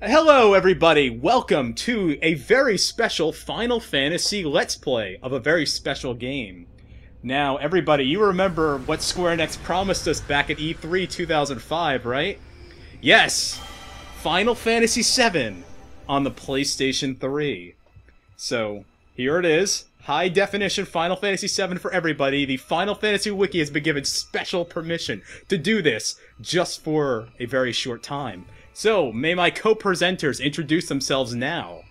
Hello everybody, welcome to a very special Final Fantasy Let's Play of a very special game. Now everybody, you remember what Square Enix promised us back at E3 2005, right? Yes! Final Fantasy VII on the PlayStation 3. So, here it is. High definition Final Fantasy VII for everybody. The Final Fantasy Wiki has been given special permission to do this just for a very short time. So, may my co-presenters introduce themselves now.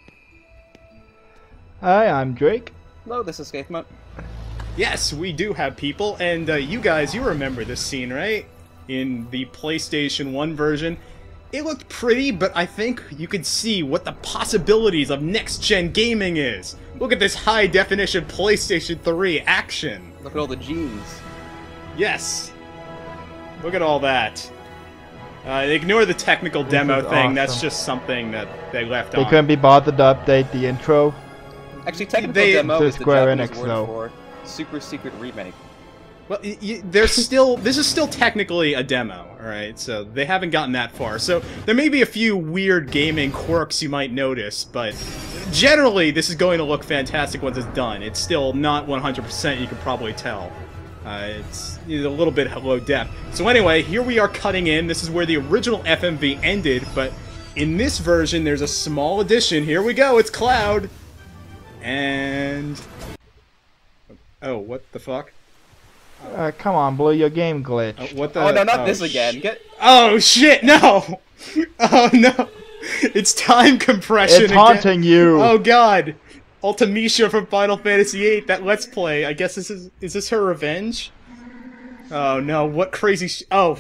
Hi, I'm Drake. Hello, this is Skathmut. Yes, we do have people, and you guys, you remember this scene, right? In the PlayStation 1 version. It looked pretty, but I think you could see what the possibilities of next-gen gaming is. Look at this high-definition PlayStation 3 action. Look at all the G's. Yes. Look at all that. Ignore the technical demo thing, awesome. That's just something that they left They on. couldn't be bothered to update the intro. Actually, technical It's demo a is the Square Japanese Enix, word though. for super secret remake. Well, there's still, this is still technically a demo, alright? So they haven't gotten that far. So there may be a few weird gaming quirks you might notice, but generally this is going to look fantastic once it's done. It's still not 100%, you can probably tell. It's a little bit low depth. So anyway, here we are cutting in. This is where the original FMV ended, but in this version there's a small addition. Here we go, it's Cloud! And... oh, what the fuck? Come on, Blue, your game glitch. What the... Oh no, not this again. Oh shit, no! Oh no! It's time compression It's haunting you! Oh god! Ultimisha from Final Fantasy VIII, that Let's Play. I guess is this her revenge? Oh no, what crazy oh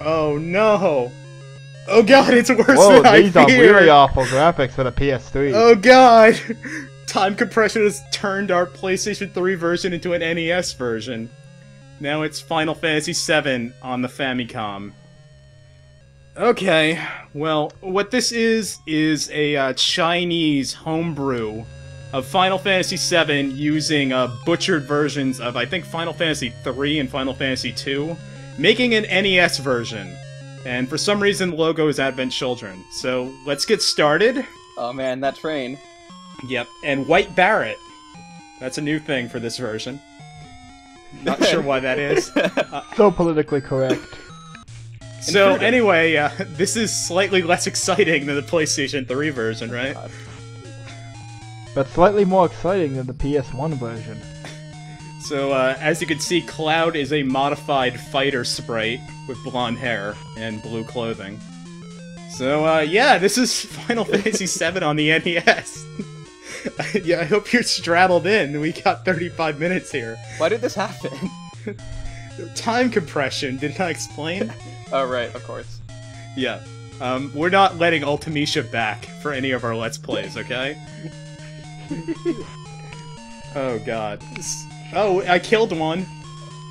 no! Oh god, it's worse Whoa, than I these are feared! really awful graphics for the PS3. Oh god! Time compression has turned our PlayStation 3 version into an NES version. Now it's Final Fantasy VII on the Famicom. Okay, well, what this is a Chinese homebrew of Final Fantasy VII using butchered versions of, I think, Final Fantasy III and Final Fantasy II, making an NES version. And for some reason, the logo is Advent Children. So, let's get started. Oh man, that train. Yep, and White Barrett. That's a new thing for this version. Not sure why that is. So politically correct. So anyway, this is slightly less exciting than the PlayStation 3 version, right? But slightly more exciting than the PS1 version. So as you can see, Cloud is a modified fighter sprite with blonde hair and blue clothing. So yeah, this is Final Fantasy VII on the NES. Yeah, I hope you're straddled in. We got 35 minutes here. Why did this happen? Time compression, didn't I explain? Oh right, of course. Yeah. We're not letting Ultimisha back for any of our Let's Plays, okay? Oh god. Oh, I killed one.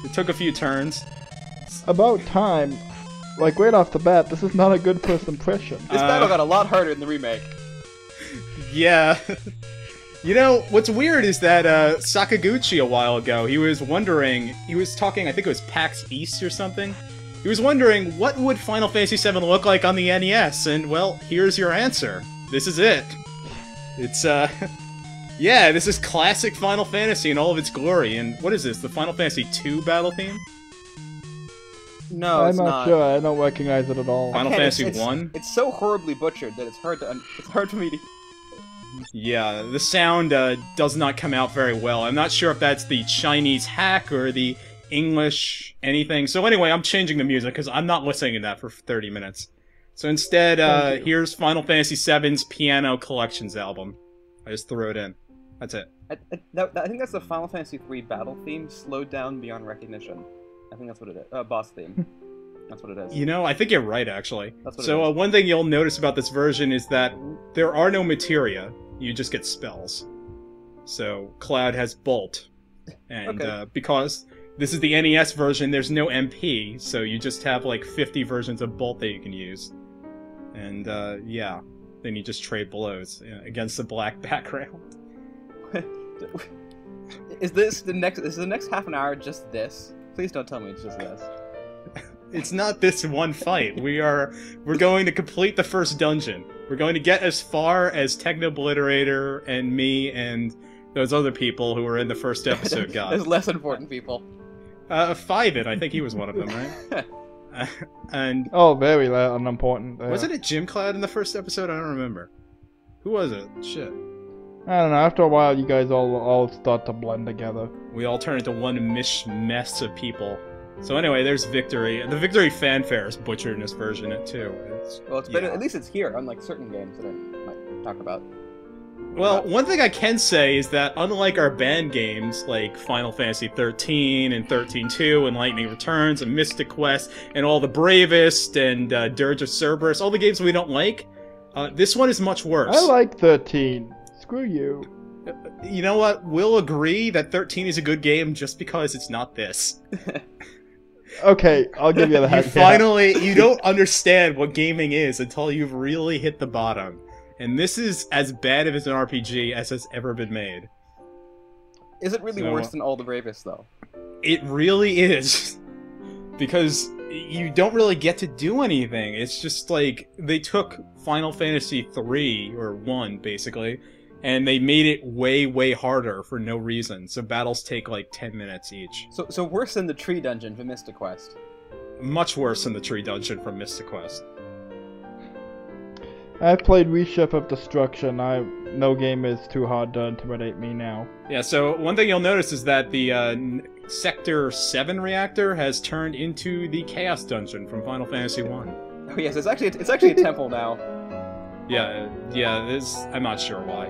It took a few turns. About time. Like, right off the bat, this is not a good first impression. This battle got a lot harder in the remake. Yeah. You know, what's weird is that Sakaguchi a while ago, he was talking, I think it was PAX East or something. He was wondering, what would Final Fantasy VII look like on the NES? And, well, here's your answer. This is it. It's, yeah, this is classic Final Fantasy in all of its glory. And what is this, the Final Fantasy II battle theme? No, I'm it's not not. sure, I don't recognize it at all. Final Again, Fantasy it's, 1? It's so horribly butchered that it's hard for me to... Yeah, the sound does not come out very well. I'm not sure if that's the Chinese hack or the English anything. So anyway, I'm changing the music because I'm not listening to that for 30 minutes. So instead, here's Final Fantasy VII's Piano Collections album. I just threw it in. That's it. I think that's the Final Fantasy III battle theme, slowed down beyond recognition. I think that's what it is. Boss theme. That's what it is. You know, I think you're right, actually. That's what So it is. one thing you'll notice about this version is that there are no materia. You just get spells. So Cloud has Bolt. And Okay. because this is the NES version, there's no MP, so you just have like 50 versions of Bolt that you can use. And yeah, then you just trade blows against the black background. Is the next half an hour just this? Please don't tell me it's just this. It's not this one fight. We're going to complete the first dungeon. We're going to get as far as Technobliterator and me and those other people who were in the first episode got. There's less important people. Five-It, I think he was one of them, right? And Oh, very unimportant. There. wasn't it Jim Cloud in the first episode? I don't remember. Who was it? Shit. I don't know. After a while, you guys all start to blend together. We all turn into one mess of people. So anyway, there's Victory. And the Victory fanfare is butchered in this version too. Well, it's better. At least it's here, unlike certain games that I might talk about. Well, one thing I can say is that unlike our banned games like Final Fantasy XIII and 13-2 and Lightning Returns and Mystic Quest and all the Bravest and Dirge of Cerberus, all the games we don't like, this one is much worse. I like 13. Screw you. You know what? We'll agree that 13 is a good game just because it's not this. Okay, I'll give you the head. You don't understand what gaming is until you've really hit the bottom. And this is as bad of an RPG as has ever been made. Is it really worse than All the Bravest, though? It really is. Because you don't really get to do anything. It's just like, they took Final Fantasy 3, or 1, basically, and they made it way, way harder for no reason. So battles take like 10 minutes each. So worse than the Tree Dungeon from Mystic Quest. Much worse than the Tree Dungeon from Mystic Quest. I've played Reshift of Destruction. No game is too hard to intimidate me now. Yeah, so one thing you'll notice is that the Sector 7 reactor has turned into the Chaos Dungeon from Final Fantasy 1. Oh yes, it's actually a temple now. Yeah, I'm not sure why.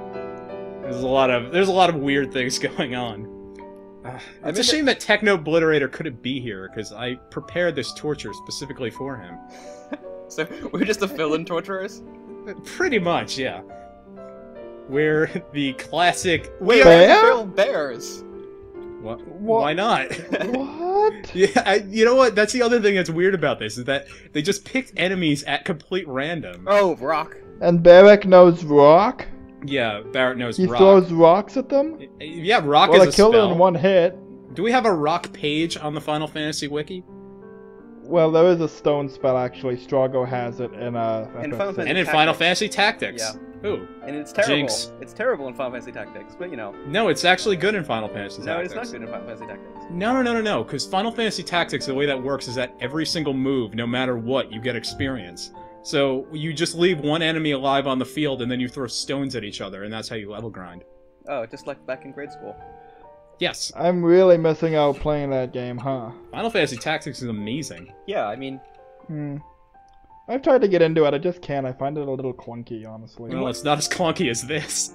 There's a lot of weird things going on. It's a shame that Technobliterator couldn't be here, because I prepared this torture specifically for him. So, we're just the fill-in torturers? Pretty much, yeah. We're the classic... We are bears! What? Why not? What? Yeah, you know what? That's the other thing that's weird about this, is that they just picked enemies at complete random. Oh, rock. And Barrack knows rock? Yeah, Barrett knows he rock. He throws rocks at them? Yeah, rock well, is a spell. Well, I killed it in one hit. Do we have a rock page on the Final Fantasy Wiki? Well, there is a stone spell, actually. Strago has it in Final Fantasy Tactics. Yeah. Ooh. And it's terrible. Jinx. It's terrible in Final Fantasy Tactics, but you know. No, it's actually good in Final Fantasy Tactics. No, it's not good in Final Fantasy Tactics. No, because Final Fantasy Tactics, the way that works is that every single move, no matter what, you get experience. So you just leave one enemy alive on the field, and then you throw stones at each other, and that's how you level grind. Oh, just like back in grade school. Yes. I'm really missing out playing that game, huh? Final Fantasy Tactics is amazing. Yeah, I mean... I've tried to get into it, I just can't. I find it a little clunky, honestly. Well, it's not as clunky as this.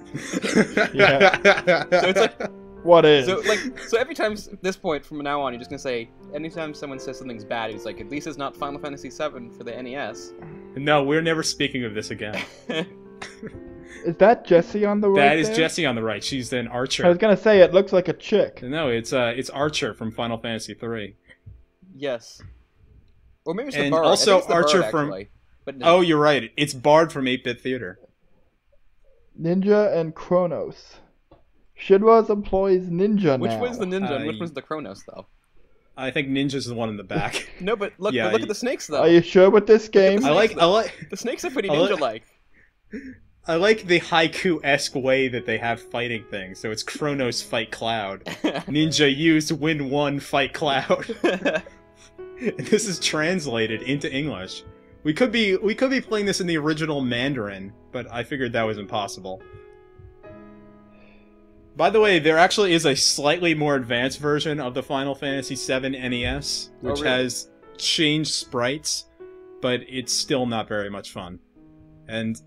Yeah. So it's like... What is? So every time, at this point, from now on, you're just gonna say, anytime someone says something's bad, he's like, at least it's not Final Fantasy VII for the NES. No, we're never speaking of this again. Is that Jessie on the right? That is Jessie on the right. She's an archer. I was gonna say, it looks like a chick. No, it's Archer from Final Fantasy III. Yes. Or maybe it's and the Bard. Also it's the Archer Bard, from... actually, but no. Oh, you're right. It's Bard from 8-Bit Theater. Ninja and Kronos. Shidwa's employs Ninja now. Which one's the Ninja and which one's the Kronos, though? I think Ninja's the one in the back. No, but look at the snakes, though. Are you sure with this game? I like... The snakes are pretty ninja-like. I like the haiku-esque way that they have fighting things. So it's Kronos fight Cloud. Ninja use win 1 fight Cloud. And this is translated into English. We could be playing this in the original Mandarin, but I figured that was impossible. By the way, there actually is a slightly more advanced version of the Final Fantasy VII NES, which has changed sprites, but it's still not very much fun. And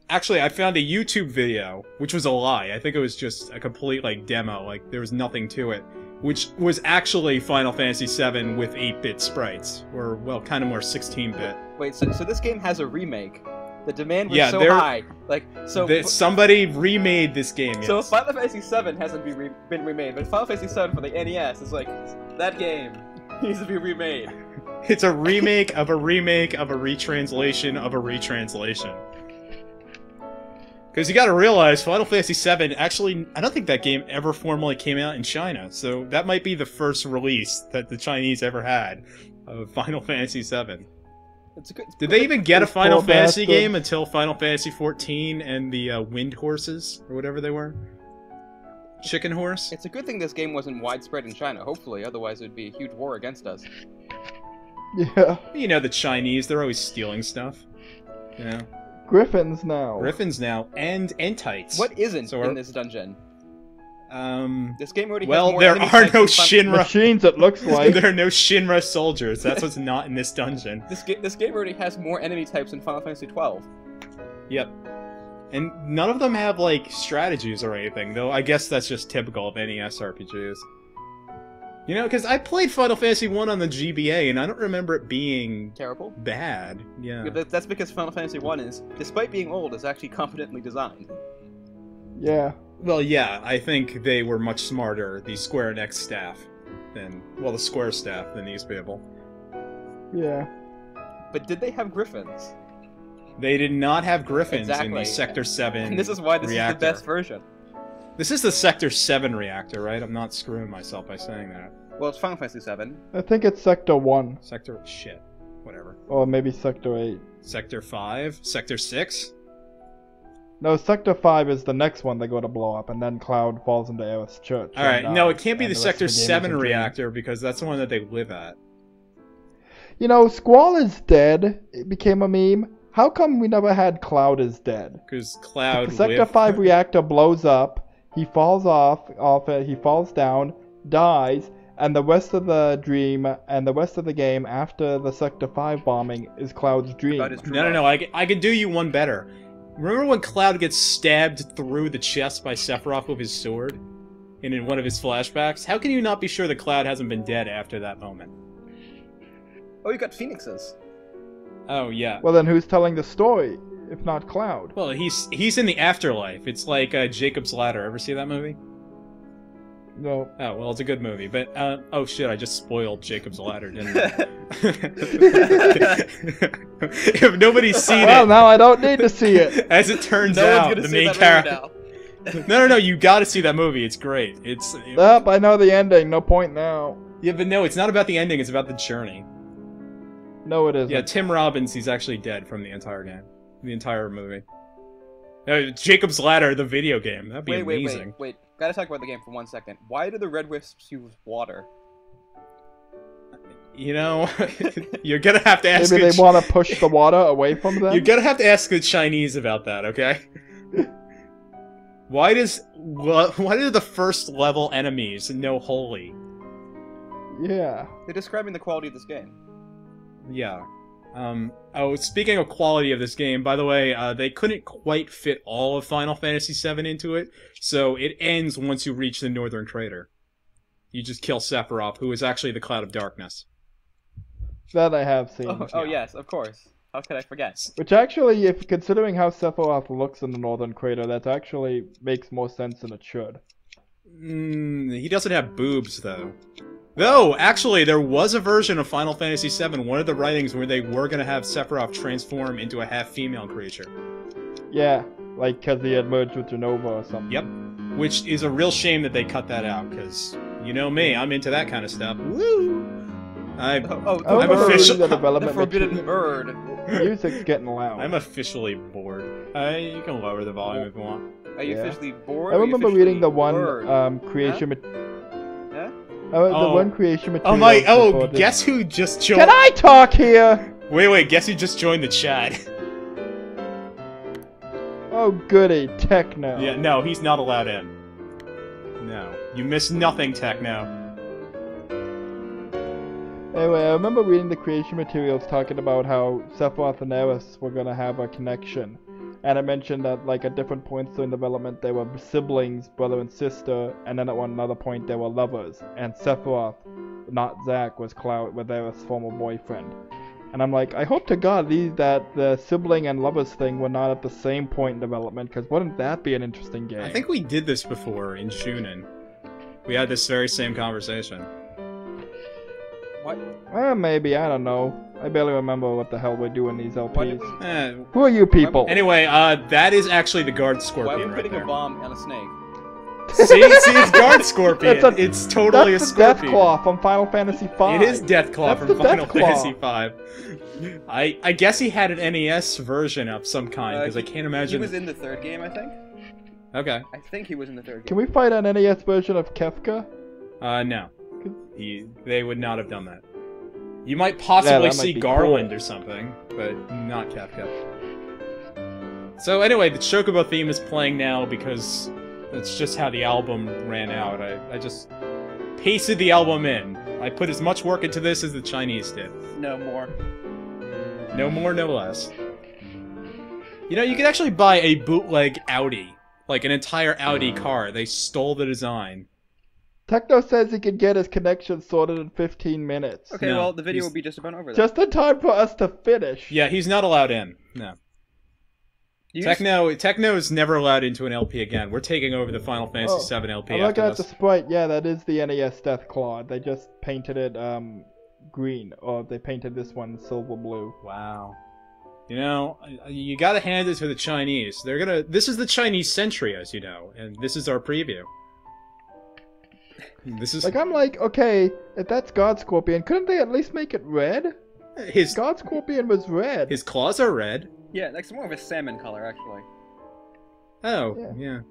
actually, I found a YouTube video, which was a lie. I think it was just a complete demo, there was nothing to it, which was actually Final Fantasy VII with 8-bit sprites, or well, kind of more 16-bit. Wait, so this game has a remake. The demand was so high. Somebody remade this game, yes. So Final Fantasy VII hasn't been remade, but Final Fantasy VII for the NES is that game needs to be remade. It's a remake of a remake of a retranslation of a retranslation. Because you gotta realize, Final Fantasy VII, actually, I don't think that game ever formally came out in China, so that might be the first release that the Chinese ever had of Final Fantasy VII. Did they even get a Those Final poor Fantasy bastards. game until Final Fantasy XIV and the Wind Horses, or whatever they were? Chicken Horse? It's a good thing this game wasn't widespread in China, hopefully, otherwise it would be a huge war against us. Yeah. You know, the Chinese, they're always stealing stuff. You know? Griffins now. Griffins now, and Entites. What isn't So in this dungeon? This game already has Well, more there enemy are types no than Shinra. Machines, it looks like. There are no Shinra soldiers. That's what's not in this dungeon. This game already has more enemy types than Final Fantasy XII. Yep. And none of them have, like, strategies or anything, though I guess that's just typical of NES RPGs. You know, because I played Final Fantasy I on the GBA, and I don't remember it being Terrible. bad. Yeah. That's because Final Fantasy I is, despite being old, is actually competently designed. Yeah. Well, yeah, I think they were much smarter, the Square Enix staff, than, well, the Square staff than these people. Yeah. But did they have griffins? They did not have griffins in Exactly. the Sector 7 And this is why this reactor. is the best version. This is the Sector 7 reactor, right? I'm not screwing myself by saying that. Well, it's Final Fantasy VII. I think it's Sector 1. Sector... shit. Whatever. Or maybe Sector 8. Sector 5? Sector 6? No, Sector 5 is the next one they go to blow up, and then Cloud falls into Aerith's church. Alright, and no, it dies, can't be and the rest of Sector game is a 7 dream. reactor, because that's the one that they live at. You know, Squall is dead. It became a meme. How come we never had Cloud is dead? Because Cloud The Sector lived... 5 reactor blows up, he falls off it, he falls down, dies, and the rest of the dream and the rest of the game after the Sector 5 bombing is Cloud's dream. About his true No, love. I can do you one better. Remember when Cloud gets stabbed through the chest by Sephiroth with his sword? And in one of his flashbacks? How can you not be sure that Cloud hasn't been dead after that moment? Oh, you got phoenixes. Oh, yeah. Well, then who's telling the story, if not Cloud? Well, he's in the afterlife. It's like Jacob's Ladder. Ever see that movie? No. Oh, well, it's a good movie. But, oh shit, I just spoiled Jacob's Ladder, didn't I? If nobody's seen Well, it, now I don't need to see it. as it turns No one's out, gonna the see main that character... movie now. No, you gotta see that movie. It's great. Yup, I know the ending. No point now. Yeah, but no, it's not about the ending. It's about the journey. No, it isn't. Yeah, Tim Robbins, he's actually dead from the entire game. The entire movie. Jacob's Ladder, the video game. That'd be amazing. Wait. Gotta talk about the game for 1 second. Why do the Red Wisps use water? You know, you're gonna have to ask. Maybe they want to push the water away from them. You're gonna have to ask the Chinese about that, okay? Why do the first level enemies know holy? Yeah. They're describing the quality of this game. Yeah. Oh, speaking of quality of this game, by the way, they couldn't quite fit all of Final Fantasy VII into it, so it ends once you reach the Northern Crater. You just kill Sephiroth, who is actually the Cloud of Darkness. That I have seen. Oh yes, of course. How could I forget? Which actually, if considering how Sephiroth looks in the Northern Crater, that actually makes more sense than it should. He doesn't have boobs, though. Though, actually, there was a version of Final Fantasy VII, one of the writings where they were going to have Sephiroth transform into a half-female creature. Yeah, like because he had merged with Genova or something. Yep. Which is a real shame that they cut that out, because, you know me, I'm into that kind of stuff. Woo! I'm official. The The development forbidden bird. music's getting loud. I'm officially bored. You can lower the volume if you want. Are you Yeah. officially bored? I or are you remember reading the one officially creation. Huh? The one creation material. Oh my! Oh, before this- guess who just joined? Can I talk here? Wait! Guess who just joined the chat? Oh goody, Techno. Yeah, no, he's not allowed in. No, you missed nothing, Techno. Anyway, I remember reading the creation materials talking about how Sephiroth and Aerith were gonna have a connection, and it mentioned that like at different points in development they were siblings, brother and sister, and then at one another point they were lovers. And Sephiroth, not Zack, was Aerith's former boyfriend. And I'm like, I hope to God that the sibling and lovers thing were not at the same point in development, because wouldn't that be an interesting game? I think we did this before in Shunin. We had this very same conversation. What? Maybe, I don't know. I barely remember what the hell we do in these Why did LPs. we, Who are you people? Anyway, that is actually the guard why are scorpion we right putting there. a bomb on a snake? See, it's Guard Scorpion. It's totally a Scorpion. That's Deathclaw from Final Fantasy V. It is Deathclaw from Final Fantasy Deathclaw. V. I guess he had an NES version of some kind, because I can't imagine... He was in the third game, I think. Okay. I think he was in the third game. Can we find an NES version of Kefka? No. They would not have done that. You might possibly see Garland cool. or something, but not Kefka. So anyway, the Chocobo theme is playing now because that's just how the album ran out. I just pasted the album in. I put as much work into this as the Chinese did. No more. No more, no less. You know, you could actually buy a bootleg Audi. Like an entire Audi car. They stole the design. Techno says he could get his connection sorted in 15 minutes. Okay, well, the video will be just about over then. Just in time for us to finish. Yeah, he's not allowed in. No. Techno is never allowed into an LP again. We're taking over the Final Fantasy VII LP. I'm looking at the sprite. Yeah, that is the NES Deathclaw. They just painted it green, or they painted this one silver blue. Wow. You know, you gotta hand it to the Chinese. This is the Chinese century, as you know, and this is our preview. This is... I'm like, okay, if that's God Scorpion, couldn't they at least make it red? God Scorpion was red. His claws are red. Yeah, it's more of a salmon color, actually. Oh, yeah.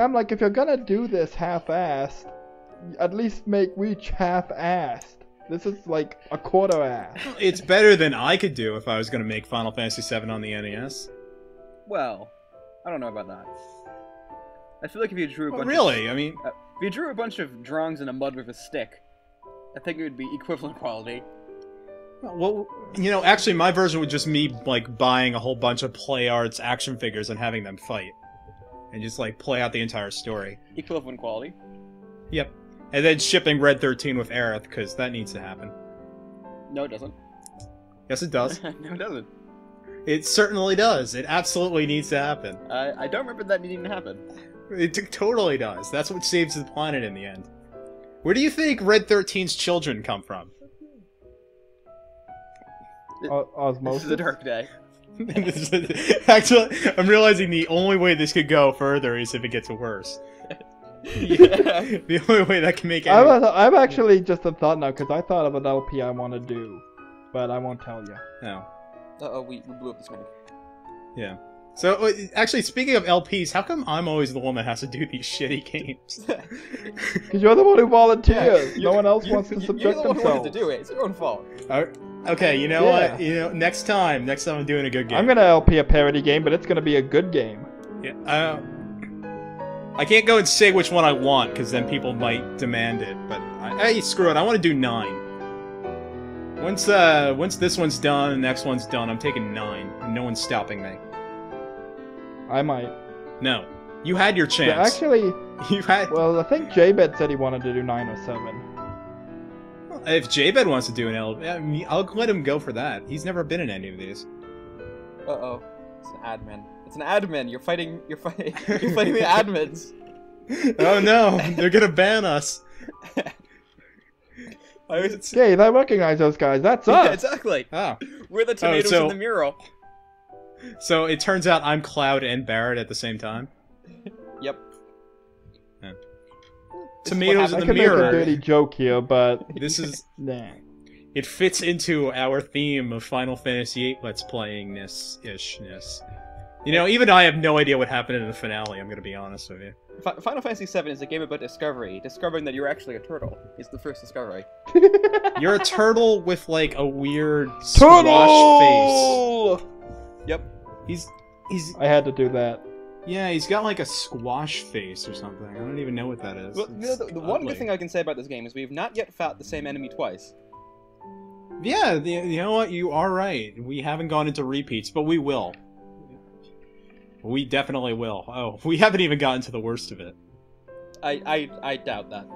I'm like, if you're gonna do this half-assed, at least make Reach half-assed. This is like a quarter-ass. It's better than I could do if I was gonna make Final Fantasy VII on the NES. Well, I don't know about that. I feel like if you drew a bunch if you drew a bunch of drawings in a mud with a stick, I think it would be equivalent quality. Well, you know, actually my version would just me, buying a whole bunch of Play Arts action figures and having them fight. And just, play out the entire story. Equivalent quality. Yep. And then shipping Red 13 with Aerith, because that needs to happen. No, it doesn't. Yes, it does. No, it doesn't. It certainly does. It absolutely needs to happen. I don't remember that needing to happen. It totally does. That's what saves the planet in the end. Where do you think Red 13's children come from? Osmosis? This is a dark day. Actually, I'm realizing the only way this could go further is if it gets worse. Yeah, the only way that can make it. I've actually just a thought now, because I thought of an LP I want to do, but I won't tell you. No. Uh-oh, we blew up the screen. Yeah. So, actually, speaking of LPs, how come I'm always the one that has to do these shitty games? Because you're the one who volunteers. No one else wants to subject themselves. You're the one who wanted to do it. It's your own fault. Okay, you know what? You know, next time I'm doing a good game. I'm gonna LP a parody game, but it's gonna be a good game. Yeah. I can't go and say which one I want, because then people might demand it. But hey, screw it. I want to do 9. Once this one's done, and the next one's done, I'm taking 9, and no one's stopping me. I might. No, you had your chance. Actually, you had. Well, I think J-Bed said he wanted to do 9 or 7. If J-Bed wants to do an LP, I'll let him go for that. He's never been in any of these. Uh-oh. It's an admin. It's an admin. You're fighting the admins. Oh no, they're gonna ban us. Okay, I recognize those guys. That's us. Yeah, exactly. Oh. We're the tomatoes in the mural. So it turns out I'm Cloud and Barrett at the same time. Yep. Yeah. Tomatoes in the I can mirror. make a dirty joke here, but this is nah. It fits into our theme of Final Fantasy VIII Let's Playing-ishness. You know, even I have no idea what happened in the finale, I'm gonna be honest with you. Final Fantasy VII is a game about discovery. Discovering that you're actually a turtle is the first discovery. You're a turtle with, like, a weird squash face. Yep. He's... I had to do that. Yeah, he's got, like, a squash face or something. I don't even know what that is. Well, you know, the one good thing I can say about this game is we have not yet fought the same enemy twice. Yeah, you know what? You are right. We haven't gone into repeats, but we will. We definitely will. Oh, we haven't even gotten to the worst of it. I doubt that.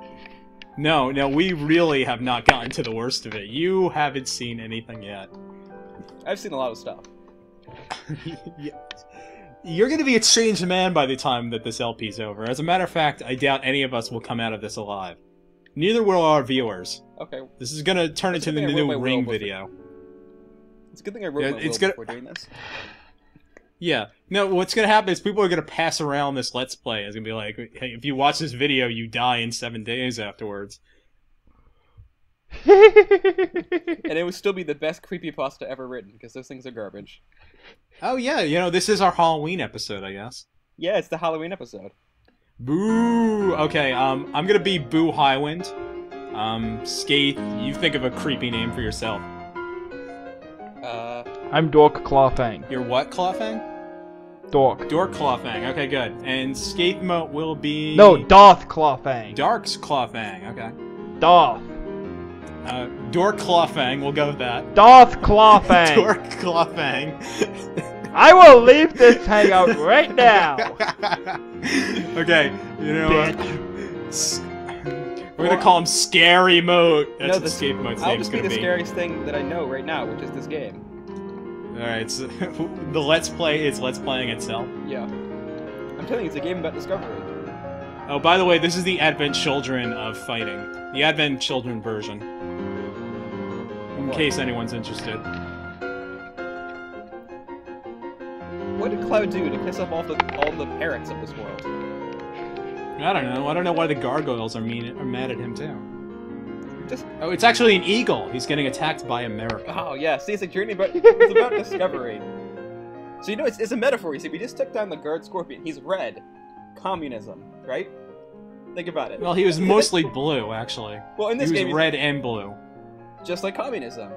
No, we really have not gotten to the worst of it. You haven't seen anything yet. I've seen a lot of stuff. Yeah. You're going to be a changed man by the time that this LP's over. As a matter of fact, I doubt any of us will come out of this alive. Neither will our viewers. Okay. This is going to turn into the new Ring video. It's a good thing I wrote my will before doing this. Yeah. No, what's gonna happen is people are gonna pass around this Let's Play. It's gonna be like, hey, if you watch this video, you die in 7 days afterwards. And it would still be the best creepypasta ever written, because those things are garbage. Oh yeah, you know, this is our Halloween episode, I guess. Yeah, it's the Halloween episode. Boo! Okay, I'm gonna be Boo Highwind. Skate, you think of a creepy name for yourself. I'm Dork Clawfang. You're what, Clawfang? Dork. Dork Clawfang, okay, good. And Skate Moat will be... No, Darth Clawfang. Dark's Clawfang, okay. Darth. Dork Clawfang, we'll go with that. Darth Clawfang. Dork Clawfang. I will leave this hangout right now. Okay, you know what? Bitch. We're gonna call him Scary Moat. That's No, what Skate Moat's I'll name's just be gonna the be. scariest thing that I know right now, which is this game. Alright, so the Let's Play is Let's Playing itself. Yeah. I'm telling you, it's a game about discovery. Oh, by the way, this is the Advent Children of fighting. The Advent Children version. In case anyone's interested. What did Cloud do to piss off all the parrots of this world? I don't know. I don't know why the gargoyles are mad at him too. Just Oh, it's actually an eagle. He's getting attacked by America. oh yeah, see, it's a journey, but it's about discovery. So you know, it's a metaphor. You see, we just took down the guard scorpion. He's red. Communism, right? Think about it. Well, he was mostly blue, actually. Well, in this he game, was red and blue. just like communism.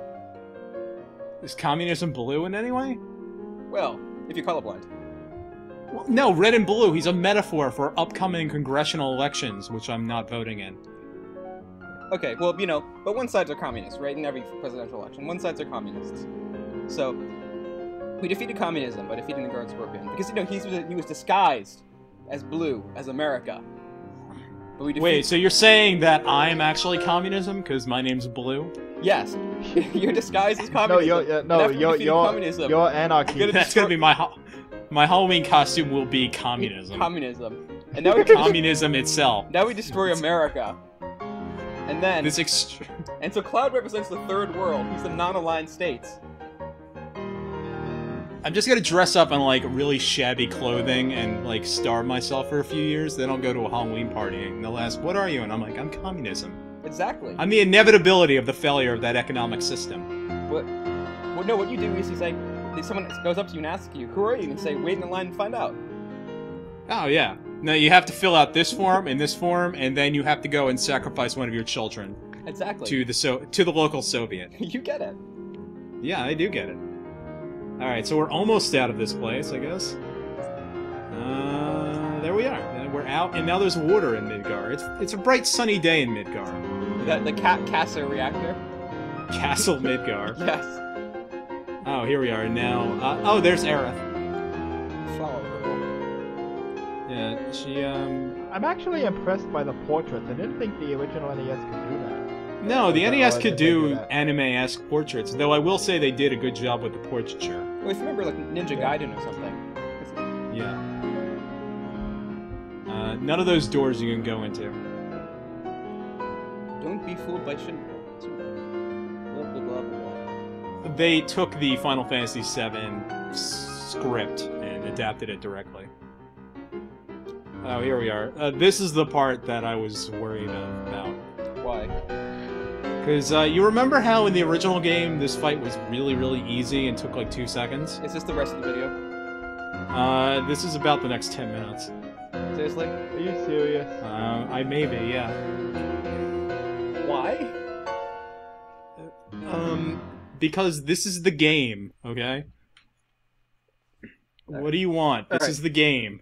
Is communism blue in any way? Well, if you're colorblind. Well, no, red and blue. He's a metaphor for upcoming congressional elections, which I'm not voting in. Okay, well, you know, but one sides are communists, right? In every presidential election, one sides are communists. So we defeated communism by defeating the guard scorpion because you know he was disguised as blue, as America. But we Wait, so you're saying that I'm actually communism because my name's Blue? Yes, you're disguised as No, communism. Communism. you're anarchy. That's gonna be my Halloween costume will be communism. Communism. And now Communism itself. now we destroy America. And then This and so Cloud represents the third world. He's the non-aligned states. I'm just gonna dress up in like really shabby clothing and like starve myself for a few years. Then I'll go to a Halloween party and they'll ask, "What are you?" And I'm like, "I'm communism." Exactly. I'm the inevitability of the failure of that economic system. No, what you do is you say, someone goes up to you and asks you, "Who are you?" And you say, "Wait in the line and find out." Oh yeah. No, you have to fill out this form and this form, and then you have to go and sacrifice one of your children Exactly. to the local Soviet. You get it. Yeah, I do get it. All right, so we're almost out of this place, I guess. There we are. We're out, and now there's water in Midgar. It's a bright, sunny day in Midgar. The Casa reactor. Castle Midgar. Yes. Oh, here we are now. Oh, there's Aerith. Flower girl. Yeah, she I'm actually impressed by the portraits. I didn't think the original NES could do that. No, the NES could do that. anime-esque portraits, though I will say they did a good job with the portraiture. Well, if you remember, like Ninja Gaiden or something. Yeah. None of those doors you can go into. Don't be fooled by Shinra. Blah blah blah blah. They took the Final Fantasy VII script and adapted it directly. Oh, here we are. This is the part that I was worried about. Why? Because you remember how in the original game this fight was really, really easy and took like 2 seconds? Is this the rest of the video? This is about the next 10 minutes. Seriously? Are you serious? I may be, yeah. Why? Because this is the game, okay? What do you want? This is the game.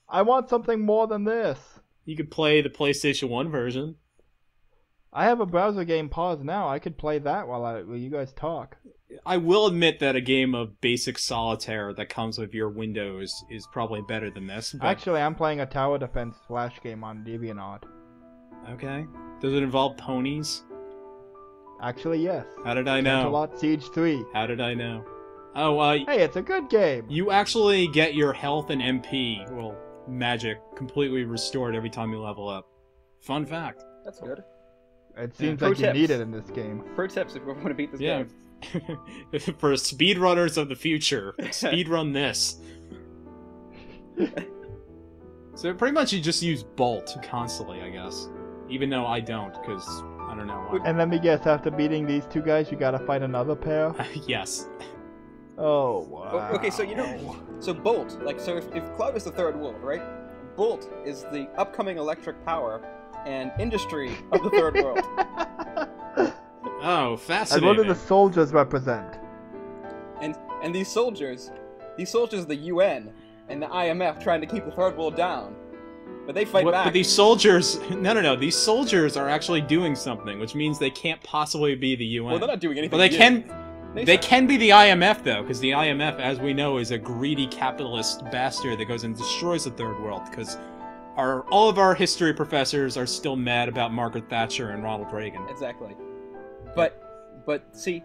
I want something more than this. You could play the PlayStation 1 version. I have a browser game paused now. I could play that while you guys talk. I will admit that a game of basic solitaire that comes with your Windows is probably better than this. But... Actually, I'm playing a tower defense flash game on DeviantArt. Okay. Does it involve ponies? Actually, yes. How did I know? Canterlot Siege 3. How did I know? Oh, Hey, it's a good game. You actually get your health and MP, well, magic, completely restored every time you level up. Fun fact. That's good. It seems Pro like you tips. need it in this game. Pro tips if you want to beat this game. For speedrunners of the future, speedrun this. So pretty much you just use Bolt constantly, I guess. Even though I don't, because I don't know. And let me guess, after beating these two guys, you gotta fight another pair? Yes. Oh, wow. Okay, so so Bolt, like, so if Cloud is the third world, right? Bolt is the upcoming electric power and industry of the third world. Oh, fascinating. And what do the soldiers represent? And these soldiers, the UN and the IMF trying to keep the third world down. But they fight back. But these soldiers... No. These soldiers are actually doing something, which means they can't possibly be the UN. Well, they're not doing anything. But they can be the IMF, though, because the IMF, as we know, is a greedy capitalist bastard that goes and destroys the third world, because all of our history professors are still mad about Margaret Thatcher and Ronald Reagan. Exactly. But see,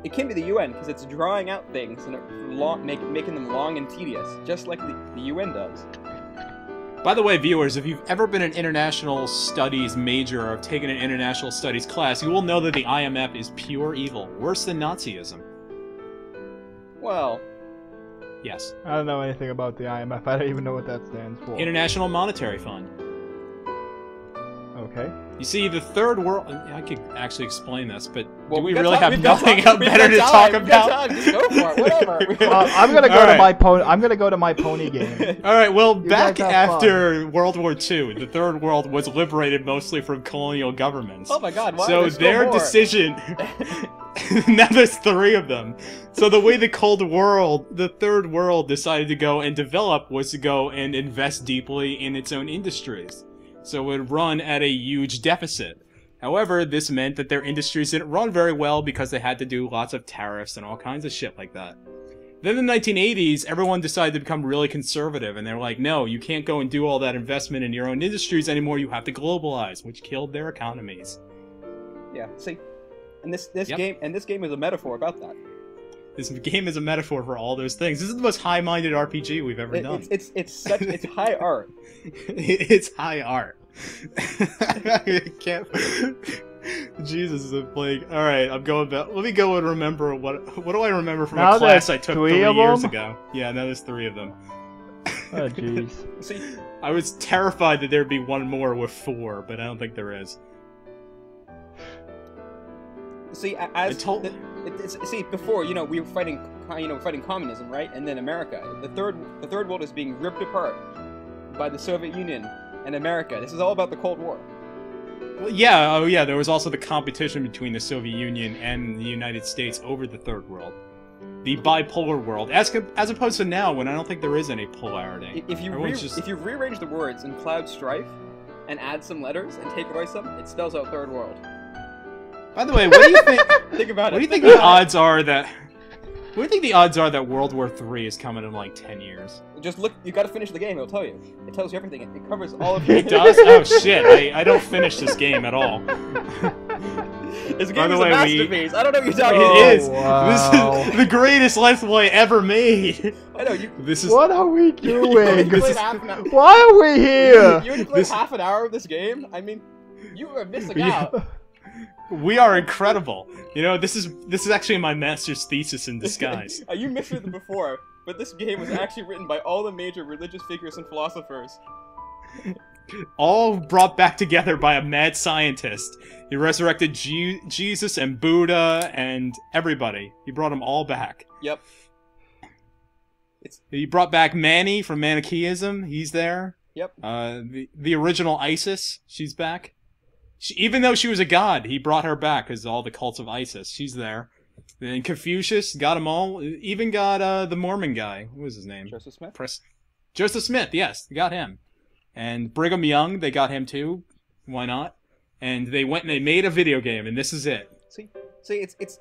it can be the UN, because it's drawing out things and making them long and tedious, just like the UN does. By the way, viewers, if you've ever been an international studies major or have taken an international studies class, you will know that the IMF is pure evil, worse than Nazism. Well... Yes. I don't know anything about the IMF. I don't even know what that stands for. International Monetary Fund. Okay. You see, the third world... I could actually explain this, but well, do we really have nothing better to talk about? Just go for it, whatever. I'm gonna go to my pony. I'm gonna go to my pony game. All right. Well, back after World War II, the third world was liberated mostly from colonial governments. Oh my God! Why so are there their more? decision. Now there's 3 of them. So the way the third world decided to go and develop was to go and invest deeply in its own industries. So it would run at a huge deficit. However, this meant that their industries didn't run very well because they had to do lots of tariffs and all kinds of shit like that. Then in the 1980s, everyone decided to become really conservative, and they're like, no, you can't go and do all that investment in your own industries anymore, you have to globalize, which killed their economies. Yeah, see, and this Yep. game is a metaphor about that. This game is a metaphor for all those things. This is the most high-minded RPG we've ever done. It's high art. It's high art. I can't... Jesus, I'm like, alright, I'm going back. Let me go and remember what do I remember from a class I took 3 years ago. Yeah, now there's 3 of them. Oh, jeez. See, I was terrified that there'd be one more with 4, but I don't think there is. see, see, before, we were fighting, fighting communism, right? And then America. The third world is being ripped apart by the Soviet Union and America. This is all about the Cold War. Well, yeah, oh yeah, there was also the competition between the Soviet Union and the United States over the third world. The bipolar world, as opposed to now, when I don't think there is any polarity. If you rearrange the words in Cloud Strife and add some letters and take away some, it spells out third world. By the way, what do you think? Think about it. What do you think the odds are that? What do you think the odds are that World War III is coming in like 10 years? Just look. You got to finish the game. It'll tell you. It tells you everything. It covers all of. It does? Oh shit! I don't finish this game at all. This game is a masterpiece. I don't know what you're talking about. It is. Wow. This is the greatest Let's Play ever made. I know you. This is. What are we doing? Half an hour. Why are we here? You only played half an hour of this game. I mean, you are missing out. We are incredible. This is actually my master's thesis in disguise. You missed it before, but this game was actually written by all the major religious figures and philosophers. All brought back together by a mad scientist. He resurrected Jesus and Buddha and everybody. He brought them all back. Yep. He brought back Manny from Manichaeism. He's there. Yep. The original Isis. She's back. Even though she was a god, he brought her back because all the cults of Isis. She's there. Then Confucius got them all. Even got the Mormon guy. What was his name? Joseph Smith? Joseph Smith, yes. They got him. And Brigham Young, they got him too. Why not? And they went and they made a video game, and this is it. See, it's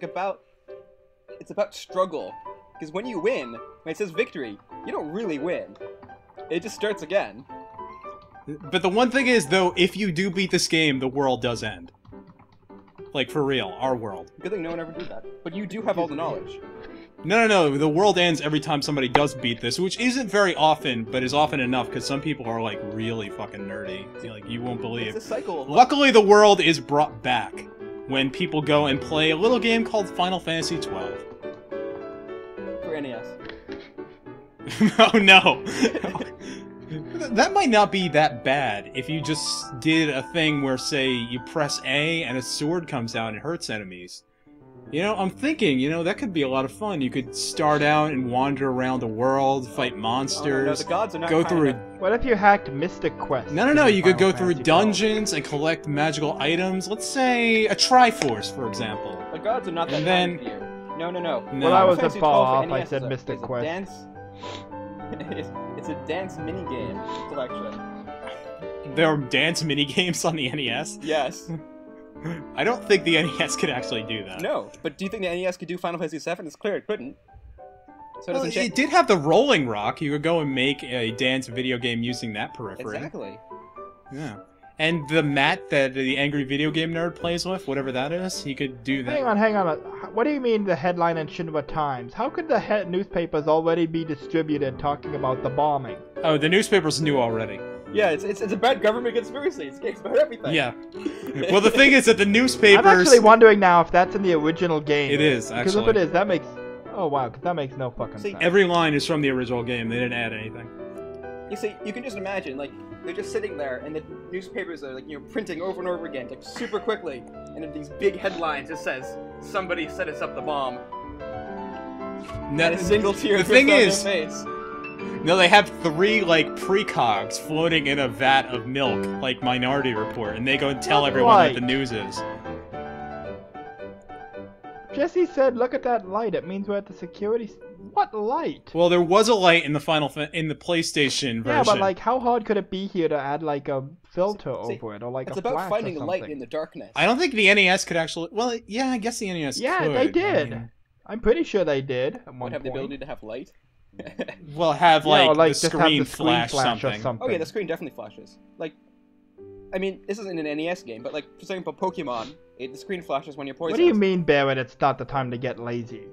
about struggle. Because when you win, when it says victory, you don't really win. It just starts again. But the one thing is, though, if you do beat this game, the world does end. Like, for real, our world. Good thing no one ever did that. But you do have all the knowledge. No, the world ends every time somebody does beat this, which isn't very often, but is often enough, because some people are, like, really fucking nerdy. Like, you won't believe. It's a cycle. Luckily, the world is brought back. when people go and play a little game called Final Fantasy XII. For NES. Oh no! That might not be that bad if you just did a thing where, say, you press A and a sword comes out and hurts enemies. You know, I'm thinking, you know, that could be a lot of fun. You could start out and wander around the world, fight monsters, no, the gods are not go through... What if you hacked Mystic Quest? No, you could go Final through Fantasy dungeons and collect magical items. Let's say a Triforce, for example. The gods are not that And then- kind of you. No. Well, I was Final a Fantasy fall 12 off. for I NES said is a- Mystic is a Quest. Dance... it's a dance minigame collection. There are dance minigames on the NES. Yes. I don't think the NES could actually do that. No, but do you think the NES could do Final Fantasy VII? It's clear it couldn't. So it Well, doesn't change. it did have the Rolling Rock. You could go and make a dance video game using that periphery. Exactly. Yeah. And the mat that the angry video game nerd plays with, whatever that is, he could do that. Hang on. What do you mean the headline in Shinra Times? How could the newspapers already be distributed talking about the bombing? Oh, the newspapers knew already. Yeah, it's a bad government conspiracy. It's about everything. Yeah. Well, the thing is that the newspapers... I'm actually wondering now if that's in the original game. It is, Because if actually. it is, that makes... Oh, wow, because that makes no fucking See, sense. Every line is from the original game. They didn't add anything. You see, you can just imagine, like, they're just sitting there, and the newspapers are, like, you know, printing over and over again, like, super quickly, and then these big headlines just says, "Somebody set us up the bomb." No, And a single tear the drips thing down is, their face. no, they have 3, like, precogs floating in a vat of milk, like Minority Report, and they go and tell What everyone light? what the news is. Jesse said, look at that light. It means we're at the security... What light? Well, there was a light in the in the PlayStation version. Yeah, but, like, how hard could it be here to add, like, a filter See, over it? Or, like, It's a about flash finding or a light something? in the darkness. I don't think the NES could actually... Well, yeah, I guess the NES Yeah, could. they did. I mean, I'm pretty sure they did at one Would have the point. ability to have light. well, have, Yeah, like, or, the just have screen the flash or something. something. Oh yeah, the screen definitely flashes. Like, I mean, this isn't an NES game, but like, for example, Pokemon, the screen flashes when you're poisoned. What do you mean, Barrett, it's not the time to get lazy?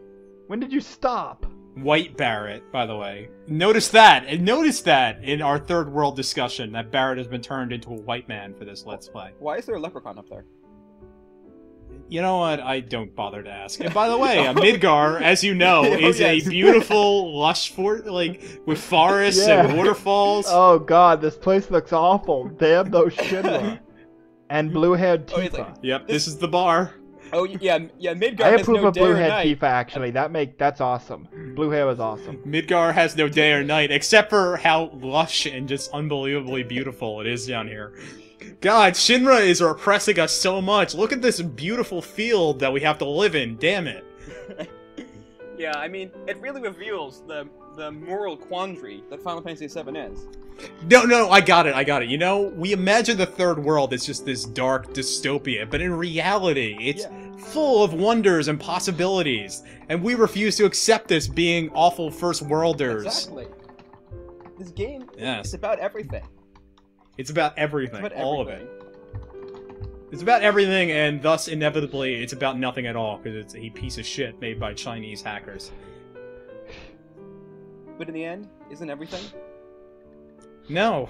When did you stop? White Barrett, by the way. Notice that! And notice that in our third world discussion, that Barrett has been turned into a white man for this Let's Play. Why is there a leprechaun up there? You know what? I don't bother to ask. And by the way, Midgar, as you know, Oh, is yes. a beautiful, lush with forests and Yeah. waterfalls. Oh god, this place looks awful. Damn those Shinra. And blue-haired Oh, it's Tifa. like- Yep, this is the bar. Oh yeah, Midgar I has approve no of day or blue-haired night. Tifa, actually. That's awesome. Blue hair is awesome. Midgar has no day or night, except for how lush and just unbelievably beautiful it is down here. God, Shinra is oppressing us so much. Look at this beautiful field that we have to live in. Damn it. Yeah, I mean, it really reveals the moral quandary that Final Fantasy VII is. No, I got it. You know, we imagine the third world as just this dark dystopia, but in reality, it's full of wonders and possibilities, and we refuse to accept this being awful first worlders. Exactly. This game Yes. is about everything. It's about everything, It's about all of everything. it. It's about everything, and thus, inevitably, it's about nothing at all, because it's a piece of shit made by Chinese hackers. But in the end, isn't everything? No.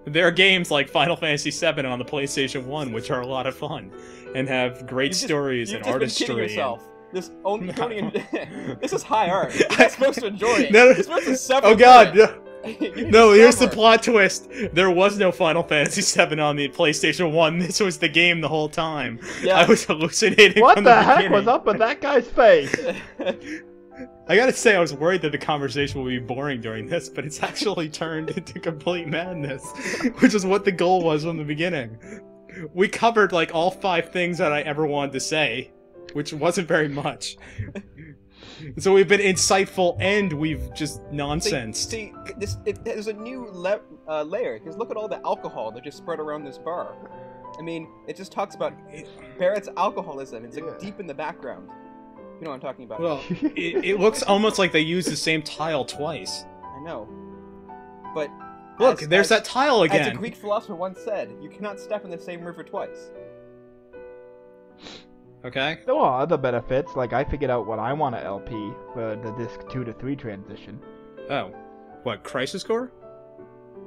There are games like Final Fantasy VII on the PlayStation 1, which are a lot of fun, and have great stories You've and just artistry. been kidding yourself. This only, this is high art. You're I- not supposed to enjoy it. No. You're supposed to suffer. Oh god, through no. it. You need No, to here's the suffer. plot twist. There was no Final Fantasy VII on the PlayStation 1. This was the game the whole time. Yeah. I was hallucinating What from the the heck beginning. was up with that guy's face? I gotta say, I was worried that the conversation would be boring during this, but it's actually turned into complete madness, which is what the goal was from the beginning. We covered, like, all 5 things that I ever wanted to say, which wasn't very much. So we've been insightful and we've just nonsensed. See, there's a new layer, because look at all the alcohol that just spread around this bar. I mean, it just talks about Barrett's alcoholism. It's like deep in the background. You know what I'm talking about. Well, it looks almost like they used the same tile twice. I know. But Look, as- there's as- that tile As a again. Greek philosopher once said, you cannot step in the same river twice. Okay. There are other benefits, like I figured out what I want to LP for the disc 2 to 3 transition. Oh. What, Crisis Core?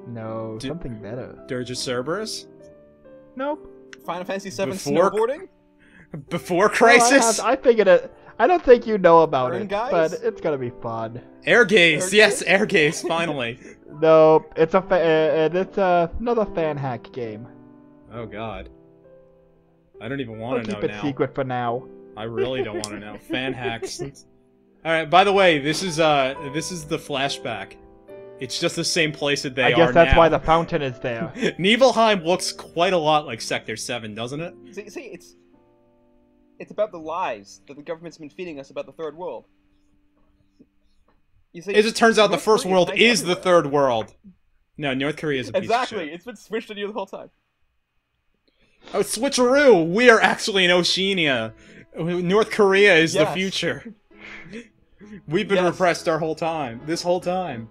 No, Did- something better. Dirge of Cerberus? Nope. Final Fantasy VII Before- snowboarding? Before Crisis? I figured it. I don't think you know about Burn it, guys? but it's gonna be fun. Air gaze. Yes, air gaze. Finally. No, it's another fan hack game. Oh God. I don't even want to know Keep it now. secret for now. I really don't want to know. Fan hacks. All right. By the way, this is the flashback. It's just the same place that they are now. I guess that's why the fountain is there. Nibelheim looks quite a lot like Sector 7, doesn't it? See, it's about the lies that the government's been feeding us about the third world. You see, As it turns out, the North first Korea world nice is the everywhere. third world. No, North Korea is a piece Exactly. of shit. It's been switched on you the whole time. Oh, switcheroo! We are actually in Oceania. North Korea is the Yes. future. We've been Yes. repressed our whole time. This whole time.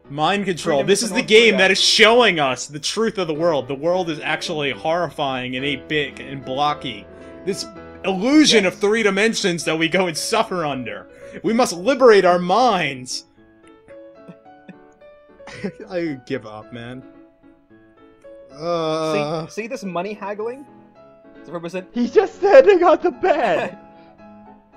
Mind control. Freedom This for is the North game Korea. that is showing us the truth of the world. The world is actually horrifying and 8-bit and blocky. This illusion Yes. of 3 dimensions that we go and suffer under. We must liberate our minds. I give up, man. See this money haggling? To represent. He's just standing on the bed.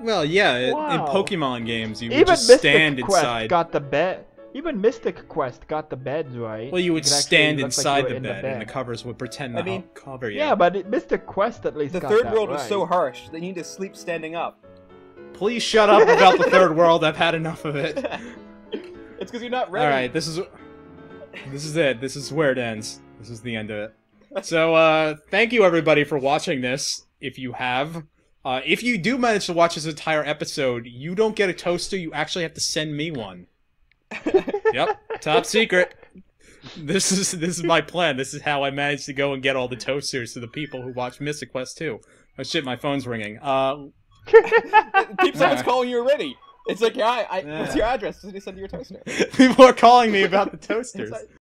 Well, yeah, in Wow. Pokemon games, you would Even just Mystic stand Quest inside. got the bed. Even Mystic Quest got the beds right. Well, you would could actually stand look like inside you were the in bed, and the covers would pretend to I mean, cover you. Yeah, but Mystic Quest at least The got third that world right. is so harsh that you need to sleep standing up. Please shut up about the third world. I've had enough of it. It's because you're not ready. All right, this is it. This is where it ends. This is the end of it. So, thank you everybody for watching this. If you have, if you do manage to watch this entire episode, you don't get a toaster. You actually have to send me one. Yep, top secret. This is my plan. This is how I managed to go and get all the toasters to the people who watch Mystic Quest 2. Oh shit, my phone's ringing. Someone's calling you already. It's like, what's your address? Did he send you your toaster? People are calling me about the toasters.